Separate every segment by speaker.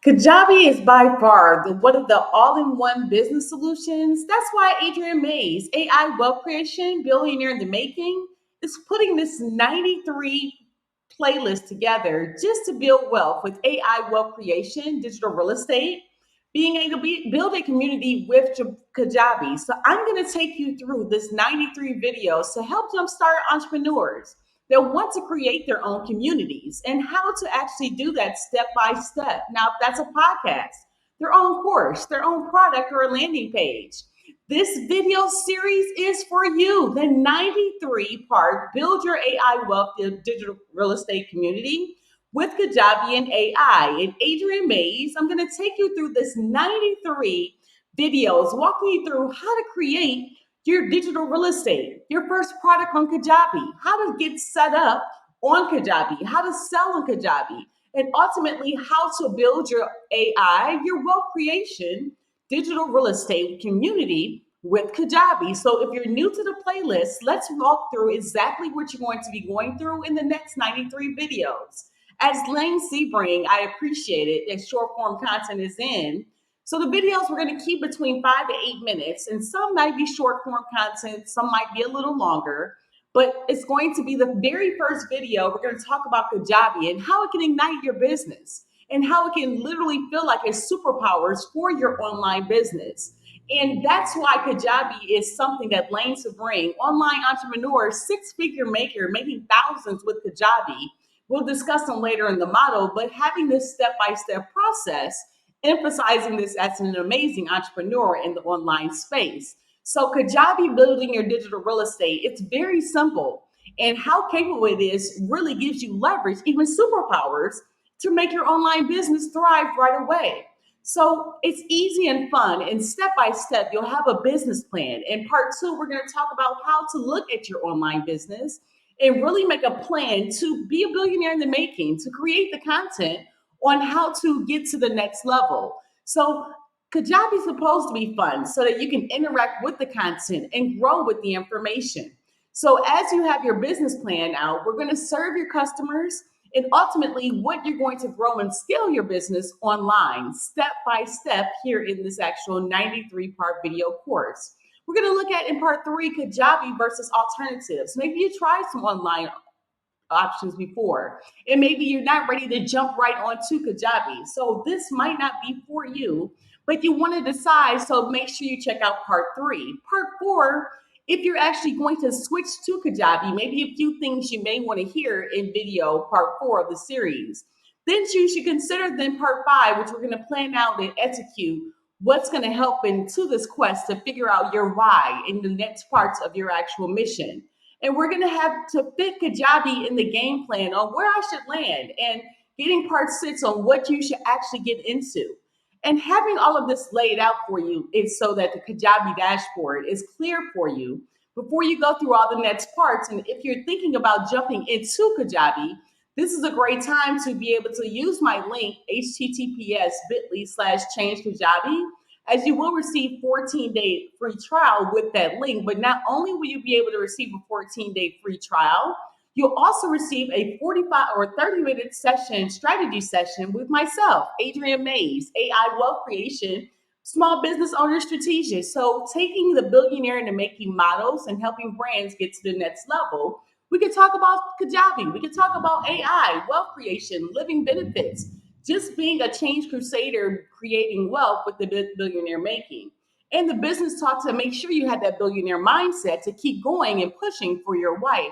Speaker 1: Kajabi is by far one of the all-in-one business solutions. That's why Adrian Mays, AI wealth creation, billionaire in the making, is putting this 93 playlist together just to build wealth with AI wealth creation, digital real estate, being able to build a community with Kajabi. So I'm going to take you through this 93 videos to help jumpstart entrepreneurs that want to create their own communities and how to actually do that step by step. Now, if that's a podcast, their own course, their own product, or a landing page. This video series is for you. The 93 part Build Your AI Wealth Digital Real Estate Community with Kajabi and AI. And Adrian Mays, I'm going to take you through this 93 videos, walking you through how to create your digital real estate, your first product on Kajabi, how to get set up on Kajabi, how to sell on Kajabi, and ultimately how to build your AI, your wealth creation, digital real estate community with Kajabi. So if you're new to the playlist, let's walk through exactly what you're going to be going through in the next 93 videos. As Lane Sebring, I appreciate it that short form content is in. So the videos we're going to keep between 5 to 8 minutes, and some might be short form content, some might be a little longer. But it's going to be the very first video. We're going to talk about Kajabi and how it can ignite your business and how it can literally feel like it's superpowers for your online business. And that's why Kajabi is something that Lane Sebring, online entrepreneur, six-figure maker, making thousands with Kajabi. We'll discuss them later in the model, but having this step-by-step process, emphasizing this as an amazing entrepreneur in the online space. So Kajabi building your digital real estate, it's very simple. And how capable it is really gives you leverage, even superpowers, to make your online business thrive right away. So it's easy and fun, and step by step, you'll have a business plan. In part two, we're going to talk about how to look at your online business and really make a plan to be a billionaire in the making, to create the content on how to get to the next level. So Kajabi is supposed to be fun so that you can interact with the content and grow with the information. So as you have your business plan out, we're going to serve your customers and ultimately what you're going to grow and scale your business online step by step here in this actual 93 part video course. We're going to look at in part three Kajabi versus alternatives. Maybe you tried some online options before, and maybe you're not ready to jump right onto Kajabi. So this might not be for you, but you want to decide. So make sure you check out part three. Part four, if you're actually going to switch to Kajabi, maybe a few things you may want to hear in video part four of the series. Then you should consider then part five, which we're going to plan out and execute what's going to help into this quest to figure out your why in the next parts of your actual mission. And we're going to have to fit Kajabi in the game plan on where I should land and getting part six on what you should actually get into. And having all of this laid out for you is so that the Kajabi dashboard is clear for you before you go through all the next parts. And if you're thinking about jumping into Kajabi, this is a great time to be able to use my link, https://change Kajabi, as you will receive 14-day free trial with that link. But not only will you be able to receive a 14-day free trial, you'll also receive a 45 or 30-minute session, strategy session with myself, Adriane Mays, AI Wealth Creation, Small Business Owner Strategist. So taking the billionaire into making models and helping brands get to the next level. We could talk about Kajabi. We could talk about AI, wealth creation, living benefits, just being a change crusader, creating wealth with the billionaire making. And the business talk to make sure you have that billionaire mindset to keep going and pushing for your why,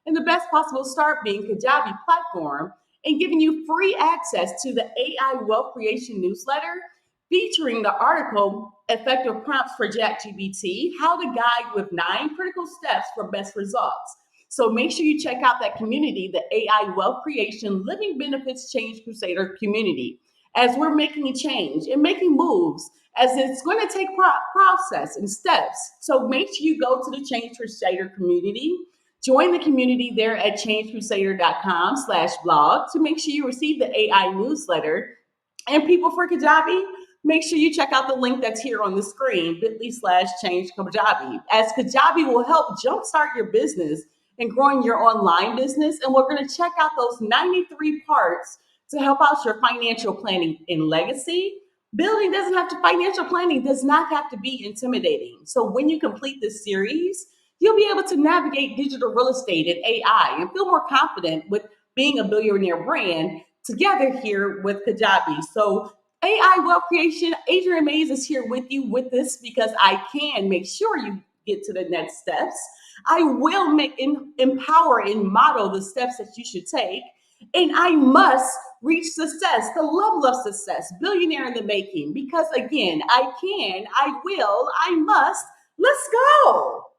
Speaker 1: and the best possible start being Kajabi platform and giving you free access to the AI wealth creation newsletter featuring the article Effective Prompts for ChatGPT, How to Guide with 9 Critical Steps for Best Results. So make sure you check out that community, the AI Wealth Creation Living Benefits Change Crusader community, as we're making a change and making moves, as it's going to take process and steps. So make sure you go to the Change Crusader community. Join the community there at changecrusader.com/blog to make sure you receive the AI newsletter. And people for Kajabi, make sure you check out the link that's here on the screen, bit.ly/change Kajabi, as Kajabi will help jumpstart your business and growing your online business. And we're going to check out those 93 parts to help out your financial planning and legacy. Building doesn't have to, financial planning does not have to be intimidating. So when you complete this series, you'll be able to navigate digital real estate and AI and feel more confident with being a billionaire brand together here with Kajabi. So AI wealth creation, Adriane Mays is here with you with this because I can make sure you get to the next steps. I will empower and model the steps that you should take. And I must reach success, the level of success, billionaire in the making. Because again, I can, I will, I must. Let's go.